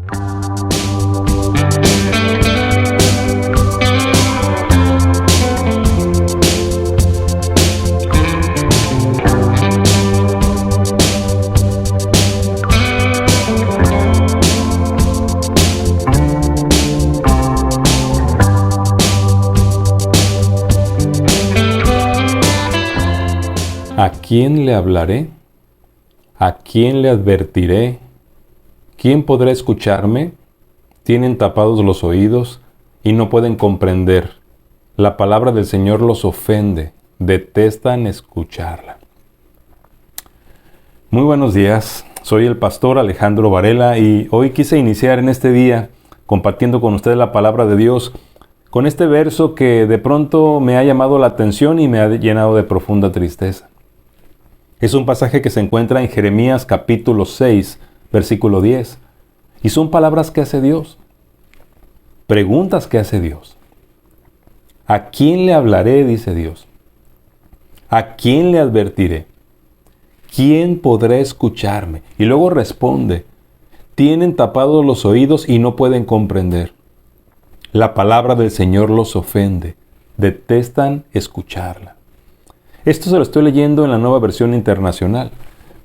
¿A quién le hablaré? ¿A quién le advertiré? ¿Quién podrá escucharme? Tienen tapados los oídos y no pueden comprender. La palabra del Señor los ofende, detestan escucharla. Muy buenos días, soy el pastor Alejandro Varela y hoy quise iniciar en este día compartiendo con ustedes la palabra de Dios con este verso que de pronto me ha llamado la atención y me ha llenado de profunda tristeza. Es un pasaje que se encuentra en Jeremías capítulo 6, versículo 10. Y son palabras que hace Dios. Preguntas que hace Dios. ¿A quién le hablaré? Dice Dios. ¿A quién le advertiré? ¿Quién podrá escucharme? Y luego responde. Tienen tapados los oídos y no pueden comprender. La palabra del Señor los ofende. Detestan escucharla. Esto se lo estoy leyendo en la Nueva Versión Internacional.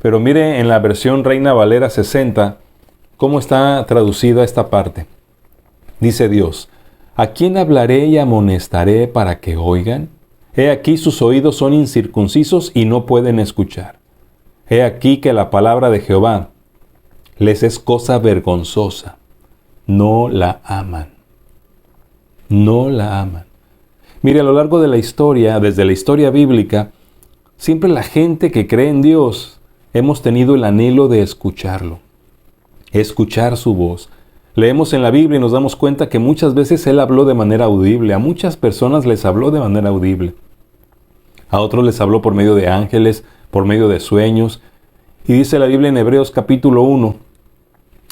Pero mire en la versión Reina Valera 60, cómo está traducida esta parte. Dice Dios, ¿a quién hablaré y amonestaré para que oigan? He aquí sus oídos son incircuncisos y no pueden escuchar. He aquí que la palabra de Jehová les es cosa vergonzosa. No la aman. No la aman. Mire, a lo largo de la historia, desde la historia bíblica, siempre la gente que cree en Dios hemos tenido el anhelo de escucharlo, escuchar su voz. Leemos en la Biblia y nos damos cuenta que muchas veces Él habló de manera audible. A muchas personas les habló de manera audible. A otros les habló por medio de ángeles, por medio de sueños. Y dice la Biblia en Hebreos capítulo 1,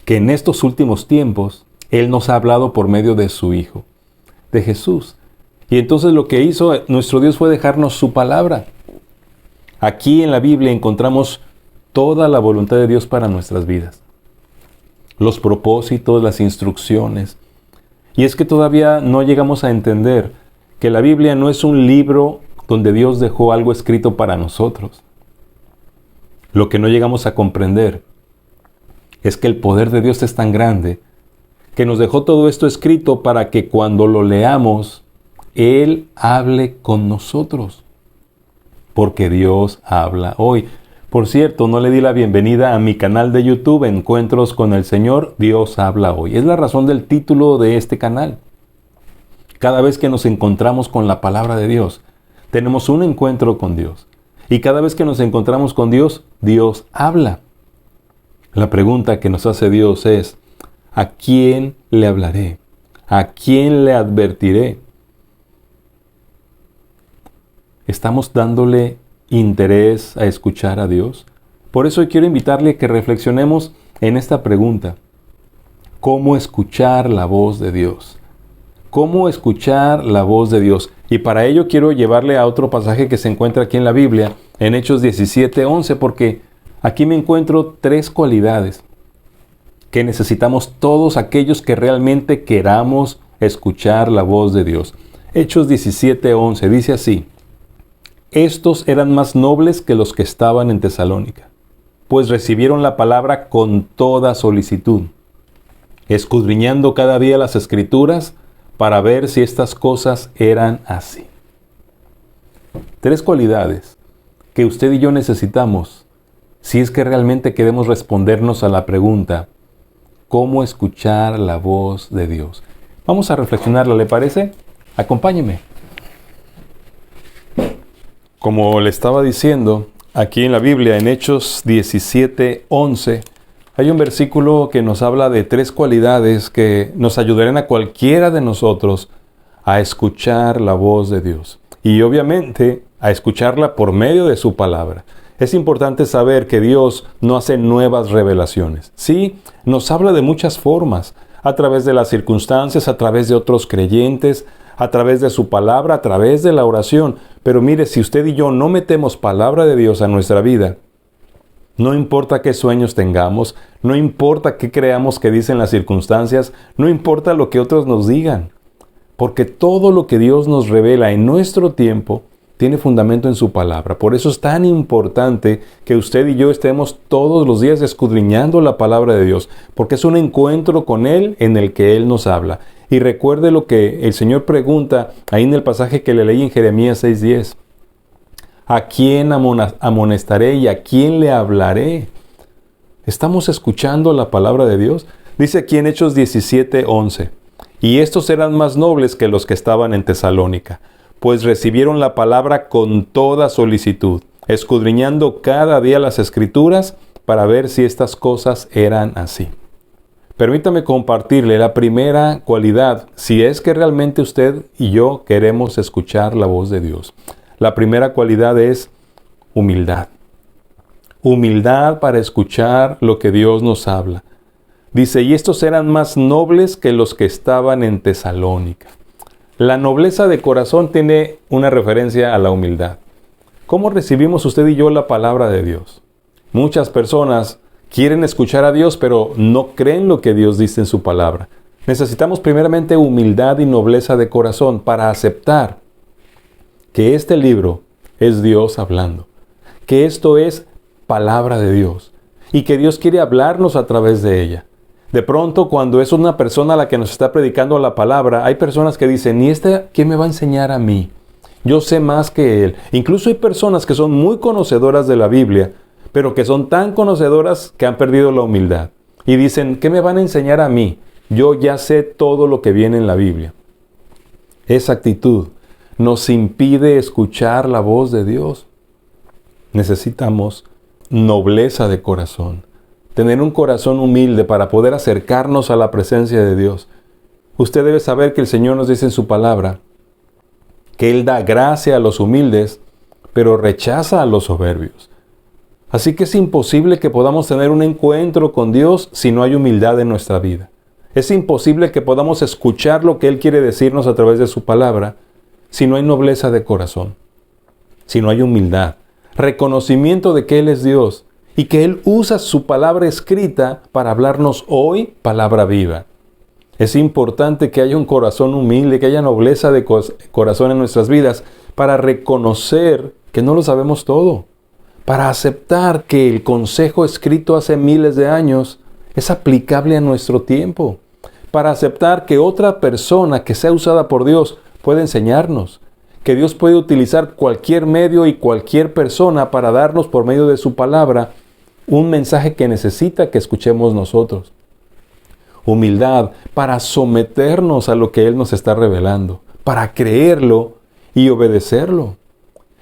que en estos últimos tiempos Él nos ha hablado por medio de su Hijo, de Jesús. Y entonces lo que hizo nuestro Dios fue dejarnos su palabra. Aquí en la Biblia encontramos toda la voluntad de Dios para nuestras vidas. Los propósitos, las instrucciones. Y es que todavía no llegamos a entender que la Biblia no es un libro donde Dios dejó algo escrito para nosotros. Lo que no llegamos a comprender es que el poder de Dios es tan grande que nos dejó todo esto escrito para que cuando lo leamos, Él hable con nosotros, porque Dios habla hoy. Por cierto, no le di la bienvenida a mi canal de YouTube, Encuentros con el Señor, Dios habla hoy. Es la razón del título de este canal. Cada vez que nos encontramos con la palabra de Dios, tenemos un encuentro con Dios. Y cada vez que nos encontramos con Dios, Dios habla. La pregunta que nos hace Dios es, ¿a quién le hablaré? ¿A quién le advertiré? ¿Estamos dándole interés a escuchar a Dios? Por eso hoy quiero invitarle a que reflexionemos en esta pregunta. ¿Cómo escuchar la voz de Dios? ¿Cómo escuchar la voz de Dios? Y para ello quiero llevarle a otro pasaje que se encuentra aquí en la Biblia, en Hechos 17:11, porque aquí me encuentro 3 cualidades que necesitamos todos aquellos que realmente queramos escuchar la voz de Dios. Hechos 17:11 dice así. Estos eran más nobles que los que estaban en Tesalónica, pues recibieron la palabra con toda solicitud, escudriñando cada día las Escrituras para ver si estas cosas eran así. 3 cualidades que usted y yo necesitamos si es que realmente queremos respondernos a la pregunta, ¿cómo escuchar la voz de Dios? Vamos a reflexionarla, ¿le parece? Acompáñeme. Como le estaba diciendo, aquí en la Biblia, en Hechos 17:11, hay un versículo que nos habla de 3 cualidades que nos ayudarán a cualquiera de nosotros a escuchar la voz de Dios. Y obviamente a escucharla por medio de su palabra. Es importante saber que Dios no hace nuevas revelaciones. Sí, nos habla de muchas formas, a través de las circunstancias, a través de otros creyentes, a través de su palabra, a través de la oración. Pero mire, si usted y yo no metemos palabra de Dios a nuestra vida, No importa qué sueños tengamos, no importa qué creamos que dicen las circunstancias, no importa lo que otros nos digan, porque todo lo que Dios nos revela en nuestro tiempo tiene fundamento en su palabra. Por eso es tan importante que usted y yo estemos todos los días escudriñando la palabra de Dios, porque es un encuentro con Él en el que Él nos habla. Y recuerde lo que el Señor pregunta ahí en el pasaje que le leí en Jeremías 6:10. ¿A quién amonestaré y a quién le hablaré? ¿Estamos escuchando la palabra de Dios? Dice aquí en Hechos 17:11. Y estos eran más nobles que los que estaban en Tesalónica, pues recibieron la palabra con toda solicitud, escudriñando cada día las Escrituras para ver si estas cosas eran así. Permítame compartirle la primera cualidad, si es que realmente usted y yo queremos escuchar la voz de Dios. La primera cualidad es humildad. Humildad para escuchar lo que Dios nos habla. Dice, y estos eran más nobles que los que estaban en Tesalónica. La nobleza de corazón tiene una referencia a la humildad. ¿Cómo recibimos usted y yo la palabra de Dios? Muchas personas quieren escuchar a Dios, pero no creen lo que Dios dice en su palabra. Necesitamos primeramente humildad y nobleza de corazón para aceptar que este libro es Dios hablando, que esto es palabra de Dios y que Dios quiere hablarnos a través de ella. De pronto, cuando es una persona a la que nos está predicando la palabra, hay personas que dicen, ¿y este qué me va a enseñar a mí? Yo sé más que él. Incluso hay personas que son muy conocedoras de la Biblia, pero que son tan conocedoras que han perdido la humildad. Y dicen, ¿qué me van a enseñar a mí? Yo ya sé todo lo que viene en la Biblia. Esa actitud nos impide escuchar la voz de Dios. Necesitamos nobleza de corazón. Tener un corazón humilde para poder acercarnos a la presencia de Dios. Usted debe saber que el Señor nos dice en su palabra que Él da gracia a los humildes, pero rechaza a los soberbios. Así que es imposible que podamos tener un encuentro con Dios si no hay humildad en nuestra vida. Es imposible que podamos escuchar lo que Él quiere decirnos a través de su palabra si no hay nobleza de corazón, si no hay humildad, reconocimiento de que Él es Dios y que Él usa su palabra escrita para hablarnos hoy palabra viva. Es importante que haya un corazón humilde, que haya nobleza de corazón en nuestras vidas para reconocer que no lo sabemos todo, para aceptar que el consejo escrito hace miles de años es aplicable a nuestro tiempo, para aceptar que otra persona que sea usada por Dios puede enseñarnos, que Dios puede utilizar cualquier medio y cualquier persona para darnos por medio de su palabra un mensaje que necesita que escuchemos nosotros. Humildad para someternos a lo que Él nos está revelando, para creerlo y obedecerlo.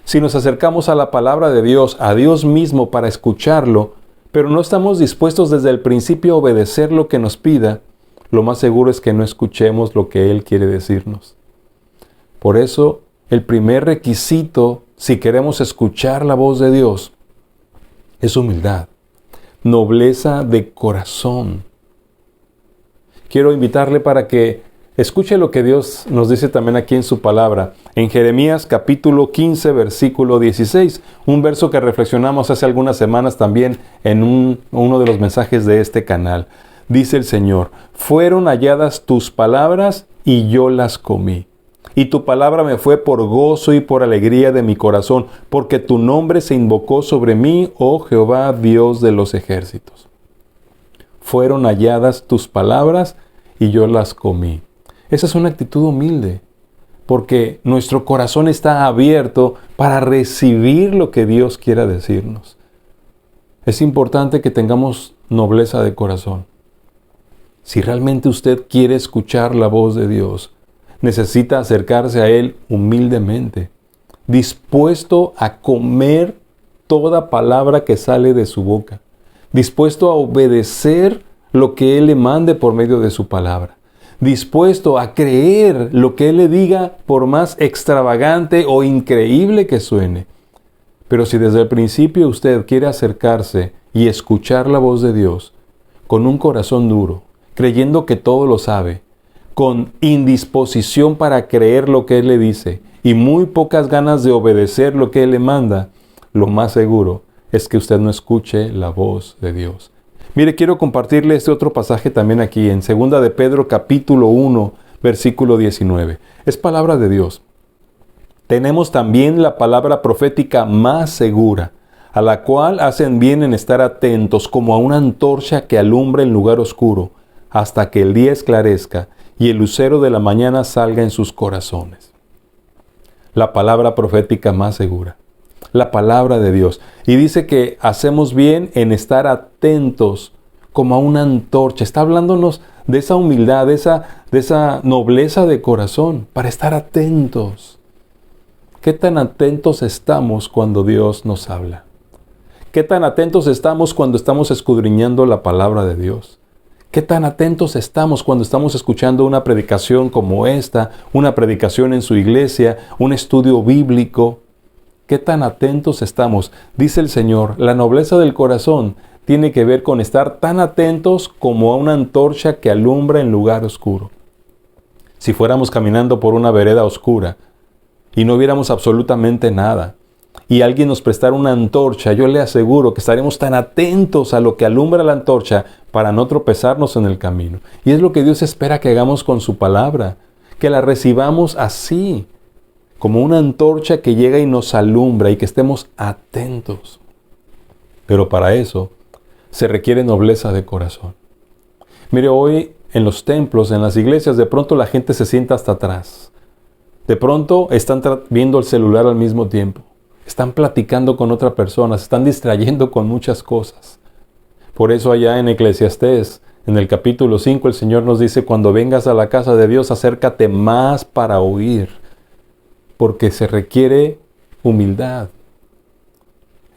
Si nos acercamos a la palabra de Dios, a Dios mismo para escucharlo, pero no estamos dispuestos desde el principio a obedecer lo que nos pida, lo más seguro es que no escuchemos lo que Él quiere decirnos. Por eso, el primer requisito, si queremos escuchar la voz de Dios, es humildad, nobleza de corazón. Quiero invitarle para que escuche lo que Dios nos dice también aquí en su palabra, en Jeremías capítulo 15, versículo 16, un verso que reflexionamos hace algunas semanas también en uno de los mensajes de este canal. Dice el Señor, fueron halladas tus palabras y yo las comí. Y tu palabra me fue por gozo y por alegría de mi corazón, porque tu nombre se invocó sobre mí, oh Jehová, Dios de los ejércitos. Fueron halladas tus palabras y yo las comí. Esa es una actitud humilde, porque nuestro corazón está abierto para recibir lo que Dios quiera decirnos. Es importante que tengamos nobleza de corazón. Si realmente usted quiere escuchar la voz de Dios, necesita acercarse a Él humildemente, dispuesto a comer toda palabra que sale de su boca, dispuesto a obedecer lo que Él le mande por medio de su palabra, dispuesto a creer lo que Él le diga por más extravagante o increíble que suene. Pero si desde el principio usted quiere acercarse y escuchar la voz de Dios con un corazón duro, creyendo que todo lo sabe, con indisposición para creer lo que Él le dice y muy pocas ganas de obedecer lo que Él le manda, lo más seguro es que usted no escuche la voz de Dios. Mire, quiero compartirle este otro pasaje también aquí, en 2 de Pedro capítulo 1, versículo 19. Es palabra de Dios. Tenemos también la palabra profética más segura, a la cual hacen bien en estar atentos como a una antorcha que alumbra en lugar oscuro, hasta que el día esclarezca y el lucero de la mañana salga en sus corazones. La palabra profética más segura, la palabra de Dios. Y dice que hacemos bien en estar atentos como a una antorcha. Está hablándonos de esa humildad, de esa nobleza de corazón, para estar atentos. ¿Qué tan atentos estamos cuando Dios nos habla? ¿Qué tan atentos estamos cuando estamos escudriñando la palabra de Dios? ¿Qué tan atentos estamos cuando estamos escuchando una predicación como esta, una predicación en su iglesia, un estudio bíblico? ¿Qué tan atentos estamos? Dice el Señor, la nobleza del corazón tiene que ver con estar tan atentos como a una antorcha que alumbra en lugar oscuro. Si fuéramos caminando por una vereda oscura y no viéramos absolutamente nada, y alguien nos prestara una antorcha, yo le aseguro que estaremos tan atentos a lo que alumbra la antorcha para no tropezarnos en el camino. Y es lo que Dios espera que hagamos con su palabra, que la recibamos así, como una antorcha que llega y nos alumbra y que estemos atentos. Pero para eso se requiere nobleza de corazón. Mire, hoy en los templos, en las iglesias, de pronto la gente se sienta hasta atrás. De pronto están viendo el celular al mismo tiempo. Están platicando con otra persona, se están distrayendo con muchas cosas. Por eso allá en Eclesiastés, en el capítulo 5, el Señor nos dice, cuando vengas a la casa de Dios, acércate más para oír, porque se requiere humildad.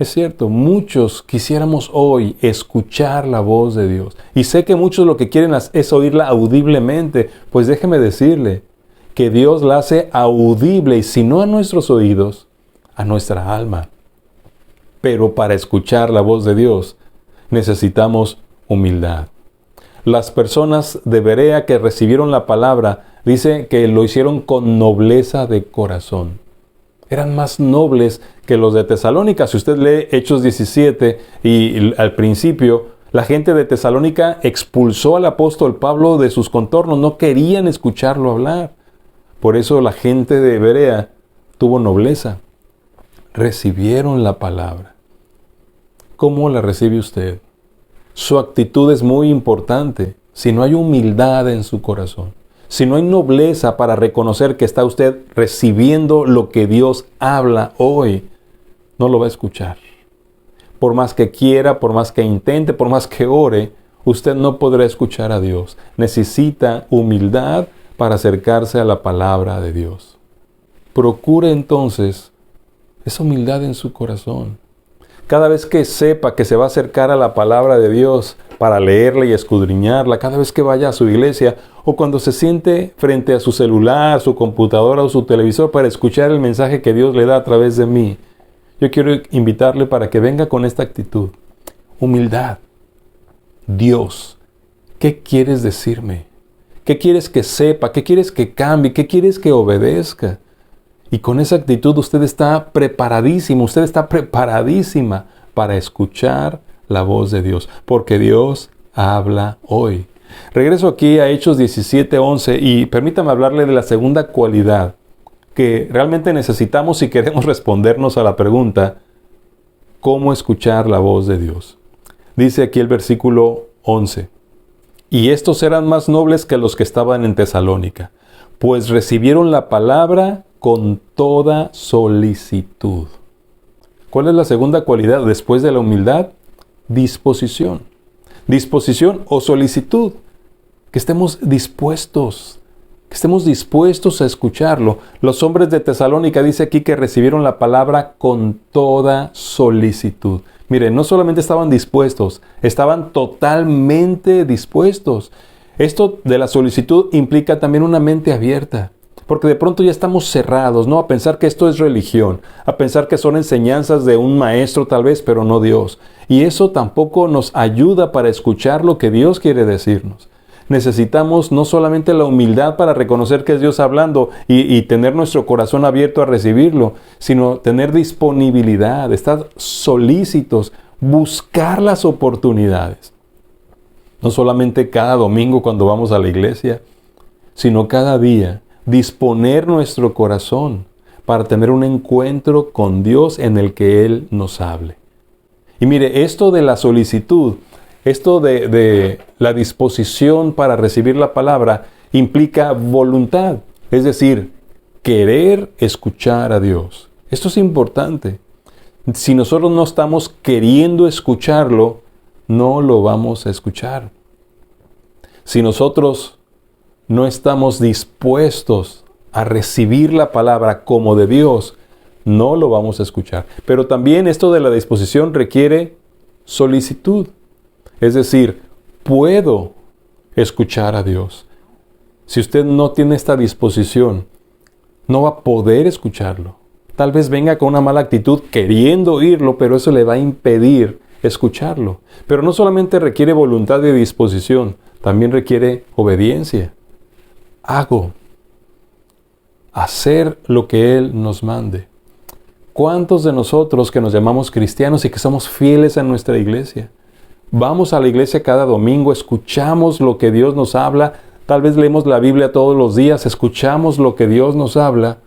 Es cierto, muchos quisiéramos hoy escuchar la voz de Dios. Y sé que muchos lo que quieren es oírla audiblemente. Pues déjeme decirle que Dios la hace audible, y si no a nuestros oídos, a nuestra alma. Pero para escuchar la voz de Dios necesitamos humildad. Las personas de Berea que recibieron la palabra, dice que lo hicieron con nobleza de corazón. Eran más nobles que los de Tesalónica. Si usted lee Hechos 17 y al principio, la gente de Tesalónica expulsó al apóstol Pablo de sus contornos. No querían escucharlo hablar. Por eso la gente de Berea tuvo nobleza. Recibieron la palabra. ¿Cómo la recibe usted? Su actitud es muy importante. Si no hay humildad en su corazón, si no hay nobleza para reconocer que está usted recibiendo lo que Dios habla hoy, no lo va a escuchar. Por más que quiera, por más que intente, por más que ore, usted no podrá escuchar a Dios. Necesita humildad para acercarse a la palabra de Dios. Procure entonces esa humildad en su corazón. Cada vez que sepa que se va a acercar a la palabra de Dios para leerla y escudriñarla, cada vez que vaya a su iglesia o cuando se siente frente a su celular, su computadora o su televisor para escuchar el mensaje que Dios le da a través de mí, yo quiero invitarle para que venga con esta actitud. Humildad. Dios, ¿qué quieres decirme? ¿Qué quieres que sepa? ¿Qué quieres que cambie? ¿Qué quieres que obedezca? Y con esa actitud usted está preparadísimo, usted está preparadísima para escuchar la voz de Dios, porque Dios habla hoy. Regreso aquí a Hechos 17:11 y permítame hablarle de la segunda cualidad que realmente necesitamos si queremos respondernos a la pregunta, ¿cómo escuchar la voz de Dios? Dice aquí el versículo 11, y estos eran más nobles que los que estaban en Tesalónica, pues recibieron la palabra con toda solicitud. ¿Cuál es la segunda cualidad después de la humildad? Disposición. Disposición o solicitud. Que estemos dispuestos. Que estemos dispuestos a escucharlo. Los hombres de Tesalónica dice aquí que recibieron la palabra con toda solicitud. Miren, no solamente estaban dispuestos, estaban totalmente dispuestos. Esto de la solicitud implica también una mente abierta. Porque de pronto ya estamos cerrados, ¿no? A pensar que esto es religión, a pensar que son enseñanzas de un maestro tal vez, pero no Dios. Y eso tampoco nos ayuda para escuchar lo que Dios quiere decirnos. necesitamos no solamente la humildad para reconocer que es Dios hablando y tener nuestro corazón abierto a recibirlo, sino tener disponibilidad, estar solícitos, buscar las oportunidades. No solamente cada domingo cuando vamos a la iglesia, sino cada día disponer nuestro corazón para tener un encuentro con Dios en el que Él nos hable. Y mire, esto de la solicitud, esto de la disposición para recibir la palabra, implica voluntad, es decir, querer escuchar a Dios. Esto es importante. Si nosotros no estamos queriendo escucharlo, no lo vamos a escuchar. Si nosotros no estamos dispuestos a recibir la palabra como de Dios, no lo vamos a escuchar. Pero también esto de la disposición requiere solicitud. Es decir, puedo escuchar a Dios. Si usted no tiene esta disposición, no va a poder escucharlo. Tal vez venga con una mala actitud queriendo oírlo, pero eso le va a impedir escucharlo. Pero no solamente requiere voluntad y disposición, también requiere obediencia. Hacer lo que Él nos mande. ¿Cuántos de nosotros que nos llamamos cristianos y que somos fieles a nuestra iglesia? Vamos a la iglesia cada domingo, escuchamos lo que Dios nos habla, tal vez leemos la Biblia todos los días, escuchamos lo que Dios nos habla,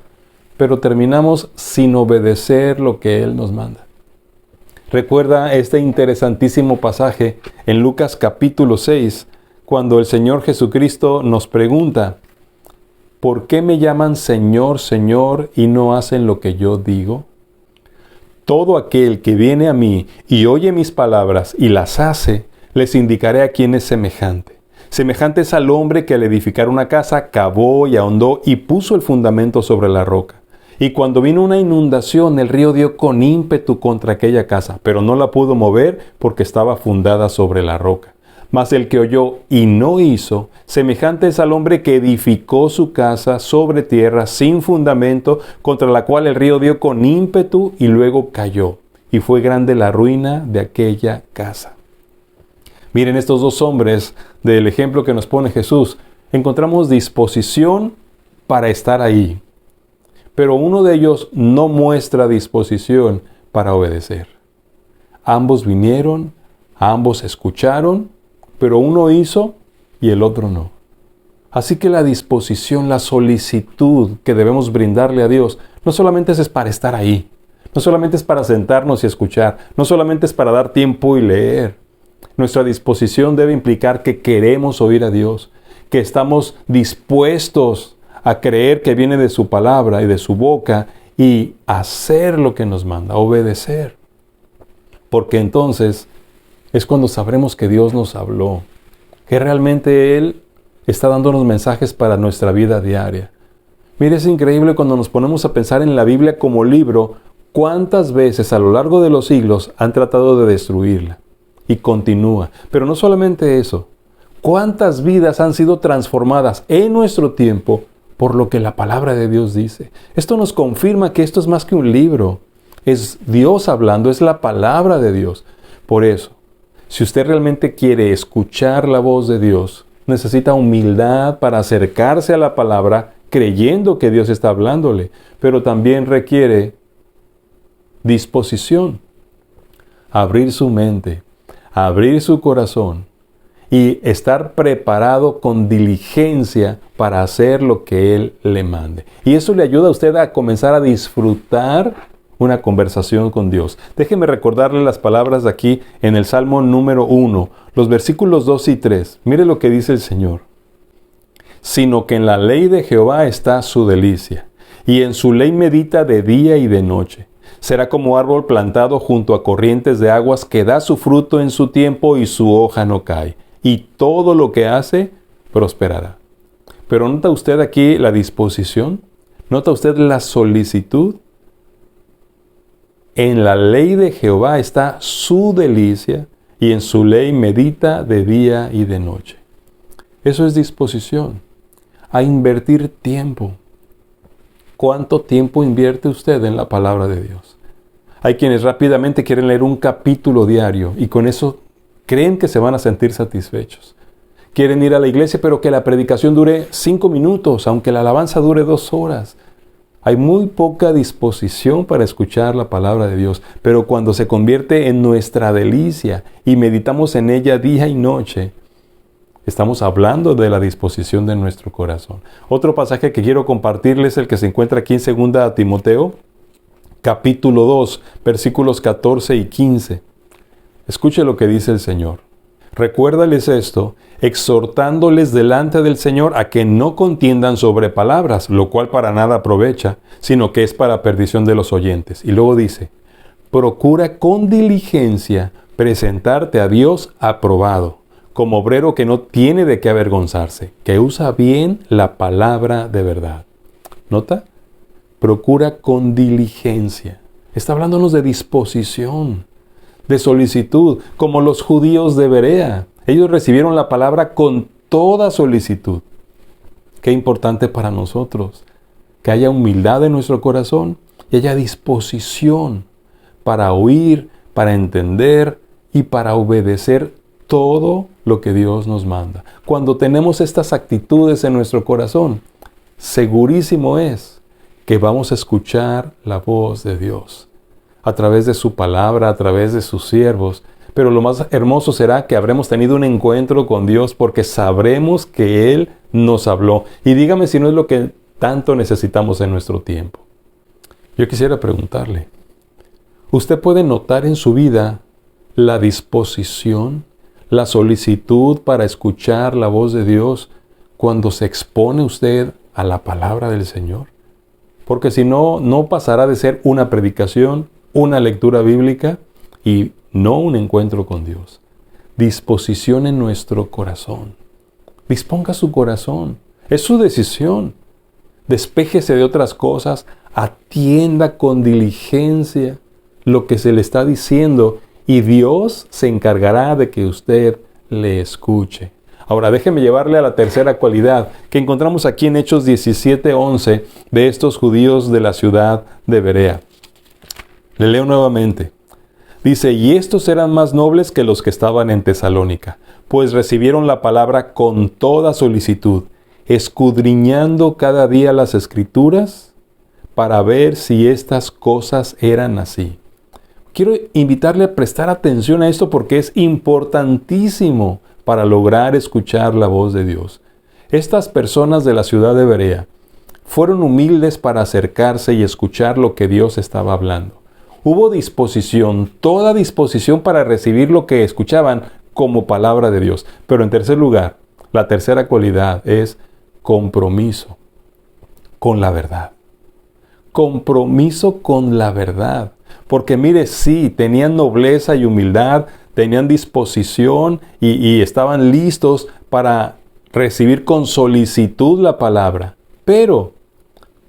pero terminamos sin obedecer lo que Él nos manda. Recuerda este interesantísimo pasaje en Lucas capítulo 6, cuando el Señor Jesucristo nos pregunta, ¿por qué me llaman Señor, Señor y no hacen lo que yo digo? Todo aquel que viene a mí y oye mis palabras y las hace, les indicaré a quién es semejante. Semejante es al hombre que al edificar una casa cavó y ahondó y puso el fundamento sobre la roca. Y cuando vino una inundación, el río dio con ímpetu contra aquella casa, pero no la pudo mover porque estaba fundada sobre la roca. Mas el que oyó y no hizo, semejante es al hombre que edificó su casa sobre tierra sin fundamento, contra la cual el río dio con ímpetu y luego cayó. Y fue grande la ruina de aquella casa. Miren estos dos hombres del ejemplo que nos pone Jesús. Encontramos disposición para estar ahí. Pero uno de ellos no muestra disposición para obedecer. Ambos vinieron, ambos escucharon, pero uno hizo y el otro no. Así que la disposición, la solicitud que debemos brindarle a Dios, no solamente es para estar ahí, no solamente es para sentarnos y escuchar, no solamente es para dar tiempo y leer. Nuestra disposición debe implicar que queremos oír a Dios, que estamos dispuestos a creer que viene de su palabra y de su boca y hacer lo que nos manda, obedecer. Porque entonces es cuando sabremos que Dios nos habló, que realmente Él está dándonos mensajes para nuestra vida diaria. Mire, es increíble cuando nos ponemos a pensar en la Biblia como libro, cuántas veces a lo largo de los siglos han tratado de destruirla. Y continúa. Pero no solamente eso, cuántas vidas han sido transformadas en nuestro tiempo por lo que la palabra de Dios dice. Esto nos confirma que esto es más que un libro. Es Dios hablando, es la palabra de Dios. Por eso, si usted realmente quiere escuchar la voz de Dios, necesita humildad para acercarse a la palabra creyendo que Dios está hablándole, pero también requiere disposición, abrir su mente, abrir su corazón y estar preparado con diligencia para hacer lo que Él le mande. Y eso le ayuda a usted a comenzar a disfrutar una conversación con Dios. Déjeme recordarle las palabras de aquí en el Salmo número 1, los versículos 2 y 3. Mire lo que dice el Señor. Sino que en la ley de Jehová está su delicia, y en su ley medita de día y de noche. Será como árbol plantado junto a corrientes de aguas que da su fruto en su tiempo y su hoja no cae. Y todo lo que hace prosperará. Pero ¿nota usted aquí la disposición? ¿Nota usted la solicitud? En la ley de Jehová está su delicia y en su ley medita de día y de noche. Eso es disposición. A invertir tiempo. ¿Cuánto tiempo invierte usted en la palabra de Dios? Hay quienes rápidamente quieren leer un capítulo diario y con eso creen que se van a sentir satisfechos. quieren ir a la iglesia, pero que la predicación dure 5 minutos, aunque la alabanza dure 2 horas. Hay muy poca disposición para escuchar la palabra de Dios, pero cuando se convierte en nuestra delicia y meditamos en ella día y noche, estamos hablando de la disposición de nuestro corazón. Otro pasaje que quiero compartirles es el que se encuentra aquí en 2 Timoteo, capítulo 2, versículos 14 y 15. Escuche lo que dice el Señor. Recuérdales esto, exhortándoles delante del Señor a que no contiendan sobre palabras, lo cual para nada aprovecha, sino que es para perdición de los oyentes. Y luego dice, procura con diligencia presentarte a Dios aprobado, como obrero que no tiene de qué avergonzarse, que usa bien la palabra de verdad. ¿Nota? Procura con diligencia. Está hablándonos de disposición, de solicitud, como los judíos de Berea. Ellos recibieron la palabra con toda solicitud. Qué importante para nosotros que haya humildad en nuestro corazón y haya disposición para oír, para entender y para obedecer todo lo que Dios nos manda. Cuando tenemos estas actitudes en nuestro corazón, segurísimo es que vamos a escuchar la voz de Dios a través de su palabra, a través de sus siervos. Pero lo más hermoso será que habremos tenido un encuentro con Dios porque sabremos que Él nos habló. Y dígame si no es lo que tanto necesitamos en nuestro tiempo. Yo quisiera preguntarle, ¿usted puede notar en su vida la disposición, la solicitud para escuchar la voz de Dios cuando se expone usted a la palabra del Señor? Porque si no, no pasará de ser una predicación, una lectura bíblica y no un encuentro con Dios. Disposición en nuestro corazón. Disponga su corazón. Es su decisión. Despéjese de otras cosas. Atienda con diligencia lo que se le está diciendo y Dios se encargará de que usted le escuche. Ahora déjeme llevarle a la tercera cualidad que encontramos aquí en Hechos 17:11 de estos judíos de la ciudad de Berea. Le leo nuevamente. Dice, y estos eran más nobles que los que estaban en Tesalónica, pues recibieron la palabra con toda solicitud, escudriñando cada día las Escrituras para ver si estas cosas eran así. Quiero invitarle a prestar atención a esto porque es importantísimo para lograr escuchar la voz de Dios. Estas personas de la ciudad de Berea fueron humildes para acercarse y escuchar lo que Dios estaba hablando. Hubo disposición, toda disposición para recibir lo que escuchaban como palabra de Dios. Pero en tercer lugar, la tercera cualidad es compromiso con la verdad. Compromiso con la verdad. Porque mire, sí, tenían nobleza y humildad, tenían disposición y estaban listos para recibir con solicitud la palabra. Pero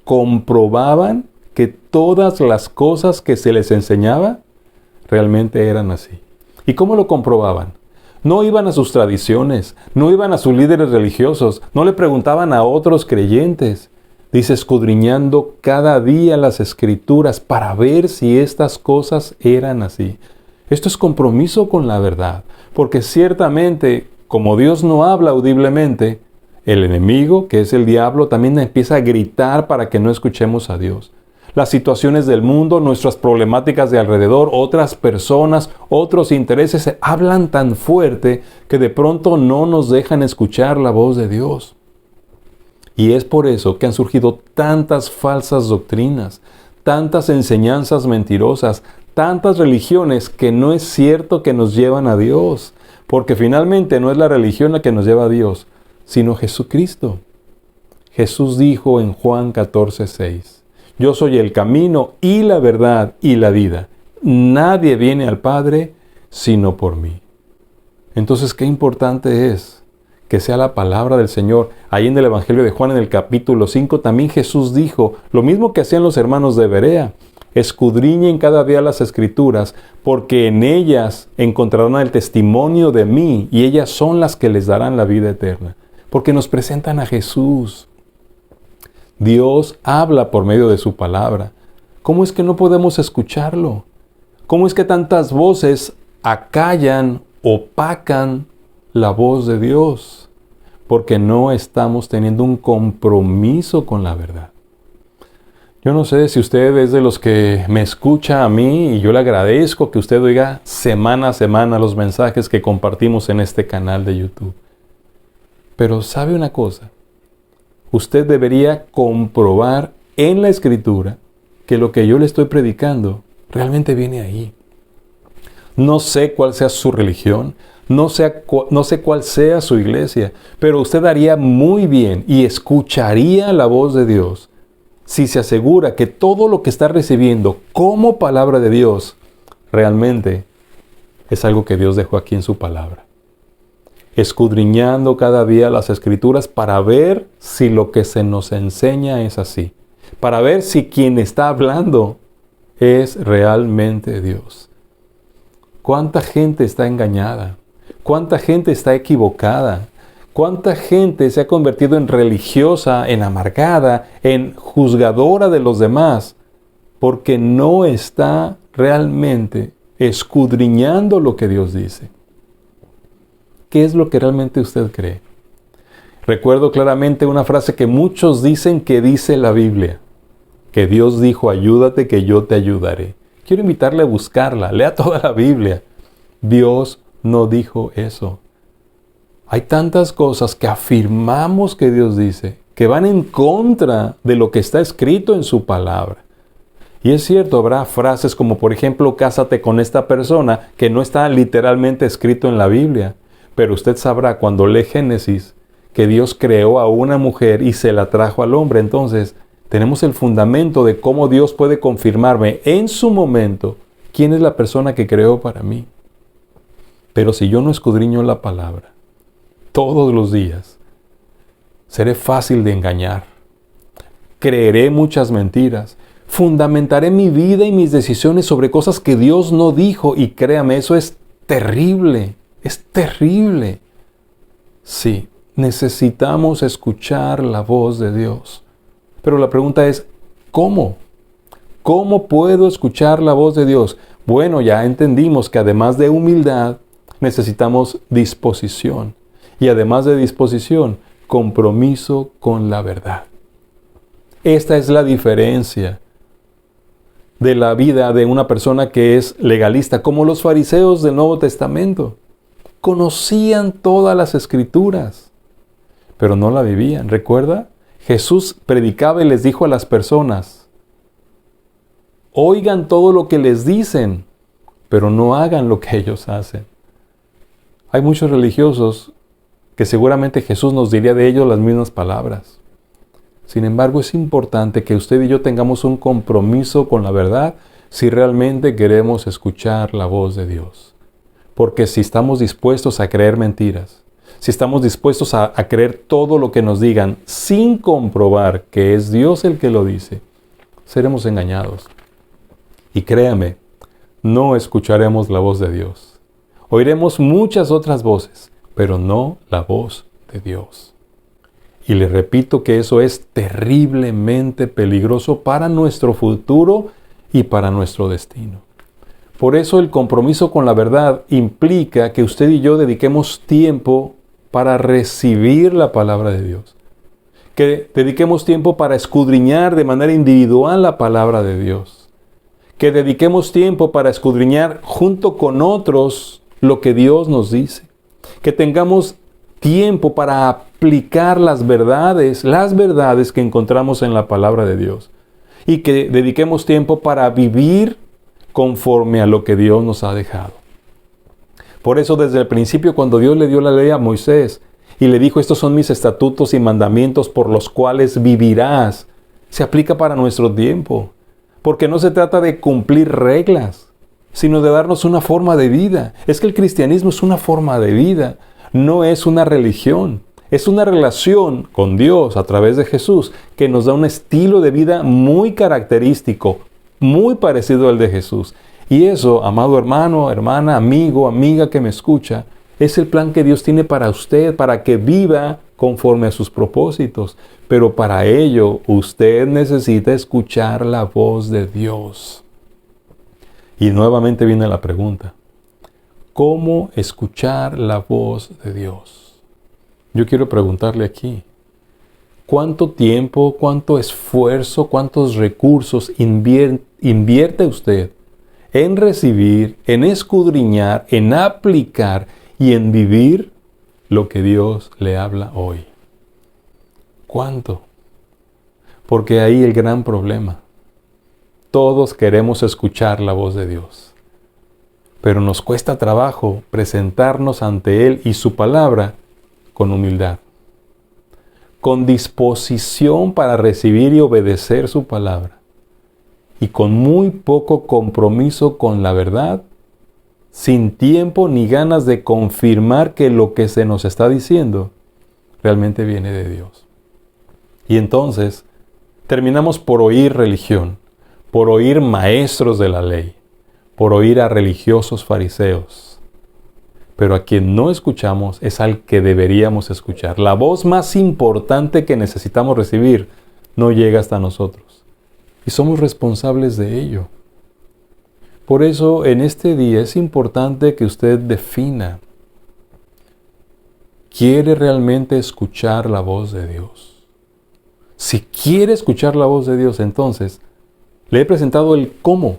comprobaban que todas las cosas que se les enseñaba realmente eran así. ¿Y cómo lo comprobaban? No iban a sus tradiciones, no iban a sus líderes religiosos, no le preguntaban a otros creyentes. Dice, escudriñando cada día las Escrituras para ver si estas cosas eran así. Esto es compromiso con la verdad, porque ciertamente, como Dios no habla audiblemente, el enemigo, que es el diablo, también empieza a gritar para que no escuchemos a Dios. Las situaciones del mundo, nuestras problemáticas de alrededor, otras personas, otros intereses, hablan tan fuerte que de pronto no nos dejan escuchar la voz de Dios. Y es por eso que han surgido tantas falsas doctrinas, tantas enseñanzas mentirosas, tantas religiones que no es cierto que nos llevan a Dios. Porque finalmente no es la religión la que nos lleva a Dios, sino Jesucristo. Jesús dijo en Juan 14:6, yo soy el camino y la verdad y la vida. Nadie viene al Padre sino por mí. Entonces, qué importante es que sea la palabra del Señor. Ahí en el Evangelio de Juan, en el capítulo 5, también Jesús dijo lo mismo que hacían los hermanos de Berea. Escudriñen cada día las Escrituras, porque en ellas encontrarán el testimonio de mí, y ellas son las que les darán la vida eterna. Porque nos presentan a Jesús. Dios habla por medio de su palabra. ¿Cómo es que no podemos escucharlo? ¿Cómo es que tantas voces acallan, opacan la voz de Dios? porque no estamos teniendo un compromiso con la verdad. Yo no sé si usted es de los que me escucha a mí y yo le agradezco que usted oiga semana a semana los mensajes que compartimos en este canal de YouTube. Pero ¿sabe una cosa? Usted debería comprobar en la Escritura que lo que yo le estoy predicando realmente viene ahí. No sé cuál sea su religión, no sé cuál sea su iglesia, pero usted haría muy bien y escucharía la voz de Dios si se asegura que todo lo que está recibiendo como palabra de Dios realmente es algo que Dios dejó aquí en su palabra. Escudriñando cada día las Escrituras para ver si lo que se nos enseña es así. Para ver si quien está hablando es realmente Dios. ¿Cuánta gente está engañada? ¿Cuánta gente está equivocada? ¿Cuánta gente se ha convertido en religiosa, en amargada, en juzgadora de los demás? Porque no está realmente escudriñando lo que Dios dice. ¿Qué es lo que realmente usted cree? Recuerdo claramente una frase que muchos dicen que dice la Biblia, que Dios dijo, ayúdate que yo te ayudaré. Quiero invitarle a buscarla, lea toda la Biblia. Dios no dijo eso. Hay tantas cosas que afirmamos que Dios dice, que van en contra de lo que está escrito en su palabra. Y es cierto, habrá frases como por ejemplo, cásate con esta persona, que no está literalmente escrito en la Biblia. Pero usted sabrá cuando lee Génesis que Dios creó a una mujer y se la trajo al hombre. Entonces, tenemos el fundamento de cómo Dios puede confirmarme en su momento quién es la persona que creó para mí. Pero si yo no escudriño la palabra todos los días, seré fácil de engañar. Creeré muchas mentiras. Fundamentaré mi vida y mis decisiones sobre cosas que Dios no dijo. Y créame, eso es terrible. Es terrible. Sí, necesitamos escuchar la voz de Dios. Pero la pregunta es, ¿cómo? ¿Cómo puedo escuchar la voz de Dios? Bueno, ya entendimos que además de humildad, necesitamos disposición. Y además de disposición, compromiso con la verdad. Esta es la diferencia de la vida de una persona que es legalista, como los fariseos del Nuevo Testamento. Conocían todas las Escrituras, pero no la vivían. ¿Recuerda? Jesús predicaba y les dijo a las personas, oigan todo lo que les dicen, pero no hagan lo que ellos hacen. Hay muchos religiosos que seguramente Jesús nos diría de ellos las mismas palabras. Sin embargo, es importante que usted y yo tengamos un compromiso con la verdad si realmente queremos escuchar la voz de Dios. Porque si estamos dispuestos a creer mentiras, si estamos dispuestos a creer todo lo que nos digan sin comprobar que es Dios el que lo dice, seremos engañados. Y créame, no escucharemos la voz de Dios. Oiremos muchas otras voces, pero no la voz de Dios. Y le repito que eso es terriblemente peligroso para nuestro futuro y para nuestro destino. Por eso el compromiso con la verdad implica que usted y yo dediquemos tiempo para recibir la palabra de Dios. Que dediquemos tiempo para escudriñar de manera individual la palabra de Dios. Que dediquemos tiempo para escudriñar junto con otros lo que Dios nos dice. Que tengamos tiempo para aplicar las verdades que encontramos en la palabra de Dios. Y que dediquemos tiempo para vivir conforme a lo que Dios nos ha dejado. Por eso desde el principio, cuando Dios le dio la ley a Moisés y le dijo, estos son mis estatutos y mandamientos por los cuales vivirás, se aplica para nuestro tiempo. Porque no se trata de cumplir reglas, sino de darnos una forma de vida. Es que el cristianismo es una forma de vida, no es una religión. Es una relación con Dios a través de Jesús que nos da un estilo de vida muy característico, muy parecido al de Jesús. Y eso, amado hermano, hermana, amigo, amiga que me escucha, es el plan que Dios tiene para usted, para que viva conforme a sus propósitos. Pero para ello, usted necesita escuchar la voz de Dios. Y nuevamente viene la pregunta, ¿cómo escuchar la voz de Dios? Yo quiero preguntarle aquí, ¿cuánto tiempo, cuánto esfuerzo, cuántos recursos invierte usted en recibir, en escudriñar, en aplicar y en vivir lo que Dios le habla hoy? ¿Cuánto? Porque ahí el gran problema. Todos queremos escuchar la voz de Dios, pero nos cuesta trabajo presentarnos ante Él y su palabra con humildad, con disposición para recibir y obedecer su palabra, y con muy poco compromiso con la verdad, sin tiempo ni ganas de confirmar que lo que se nos está diciendo realmente viene de Dios. Y entonces terminamos por oír religión, por oír maestros de la ley, por oír a religiosos fariseos. Pero a quien no escuchamos es al que deberíamos escuchar. La voz más importante que necesitamos recibir no llega hasta nosotros. Y somos responsables de ello. Por eso en este día es importante que usted defina. ¿Quiere realmente escuchar la voz de Dios? Si quiere escuchar la voz de Dios, entonces le he presentado el cómo.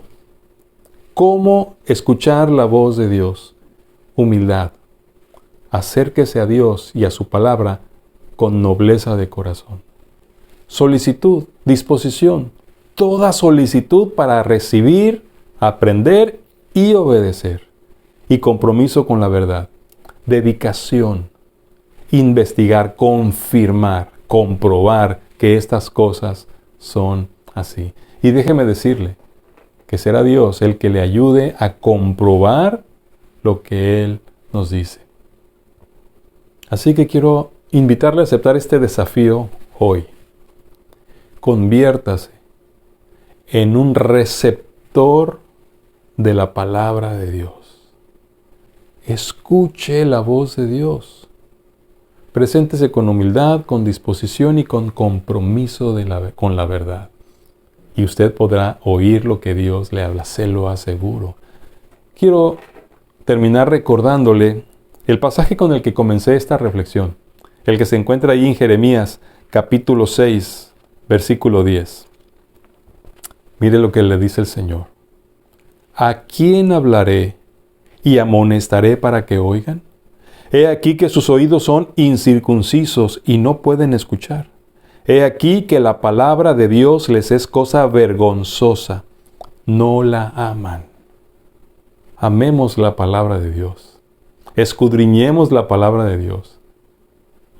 ¿Cómo escuchar la voz de Dios? Humildad. Acérquese a Dios y a su palabra con nobleza de corazón. Solicitud, disposición. Toda solicitud para recibir, aprender y obedecer. Y compromiso con la verdad. Dedicación. Investigar, confirmar, comprobar que estas cosas son así. Y déjeme decirle que será Dios el que le ayude a comprobar lo que Él nos dice. Así que quiero invitarle a aceptar este desafío hoy. Conviértase en un receptor de la palabra de Dios. Escuche la voz de Dios. Preséntese con humildad, con disposición y con compromiso con la verdad. Y usted podrá oír lo que Dios le habla, se lo aseguro. Quiero terminar recordándole el pasaje con el que comencé esta reflexión, el que se encuentra ahí en Jeremías capítulo 6, versículo 10. Mire lo que le dice el Señor. ¿A quién hablaré y amonestaré para que oigan? He aquí que sus oídos son incircuncisos y no pueden escuchar. He aquí que la palabra de Dios les es cosa vergonzosa. No la aman. Amemos la palabra de Dios. Escudriñemos la palabra de Dios.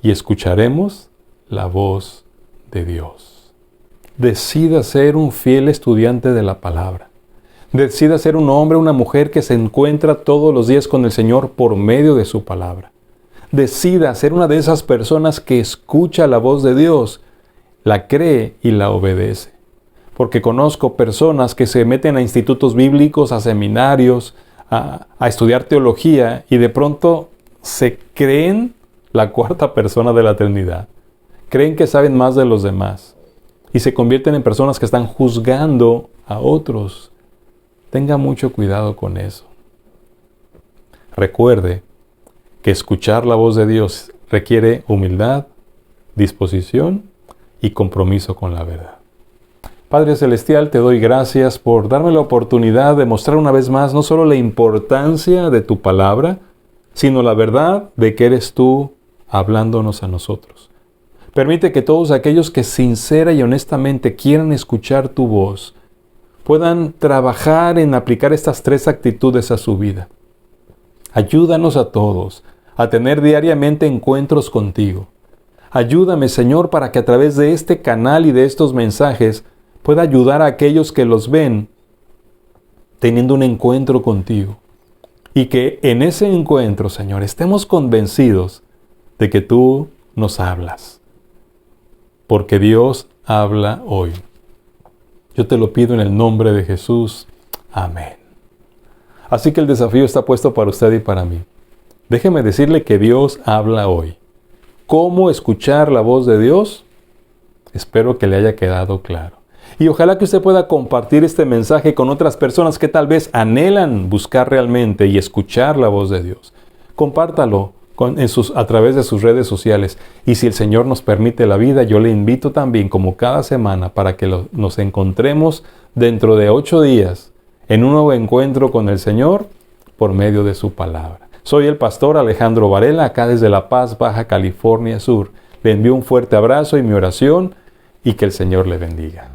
Y escucharemos la voz de Dios. Decida ser un fiel estudiante de la palabra. Decida ser un hombre, una mujer que se encuentra todos los días con el Señor por medio de su palabra. Decida ser una de esas personas que escucha la voz de Dios, la cree y la obedece. Porque conozco personas que se meten a institutos bíblicos, a seminarios, a estudiar teología y de pronto se creen la cuarta persona de la Trinidad. Creen que saben más de los demás y se convierten en personas que están juzgando a otros. Tenga mucho cuidado con eso. Recuerde que escuchar la voz de Dios requiere humildad, disposición y compromiso con la verdad. Padre Celestial, te doy gracias por darme la oportunidad de mostrar una vez más no solo la importancia de tu palabra, sino la verdad de que eres tú hablándonos a nosotros. Permite que todos aquellos que sincera y honestamente quieran escuchar tu voz, puedan trabajar en aplicar estas 3 actitudes a su vida. Ayúdanos a todos a tener diariamente encuentros contigo. Ayúdame, Señor, para que a través de este canal y de estos mensajes pueda ayudar a aquellos que los ven teniendo un encuentro contigo. Y que en ese encuentro, Señor, estemos convencidos de que tú nos hablas. Porque Dios habla hoy. Yo te lo pido en el nombre de Jesús. Amén. Así que el desafío está puesto para usted y para mí. Déjeme decirle que Dios habla hoy. ¿Cómo escuchar la voz de Dios? Espero que le haya quedado claro. Y ojalá que usted pueda compartir este mensaje con otras personas que tal vez anhelan buscar realmente y escuchar la voz de Dios. Compártalo a través de sus redes sociales. Y si el Señor nos permite la vida, yo le invito también, como cada semana, para que nos encontremos dentro de 8 días en un nuevo encuentro con el Señor por medio de su palabra. Soy el pastor Alejandro Varela, acá desde La Paz, Baja California Sur. Le envío un fuerte abrazo y mi oración, y que el Señor le bendiga.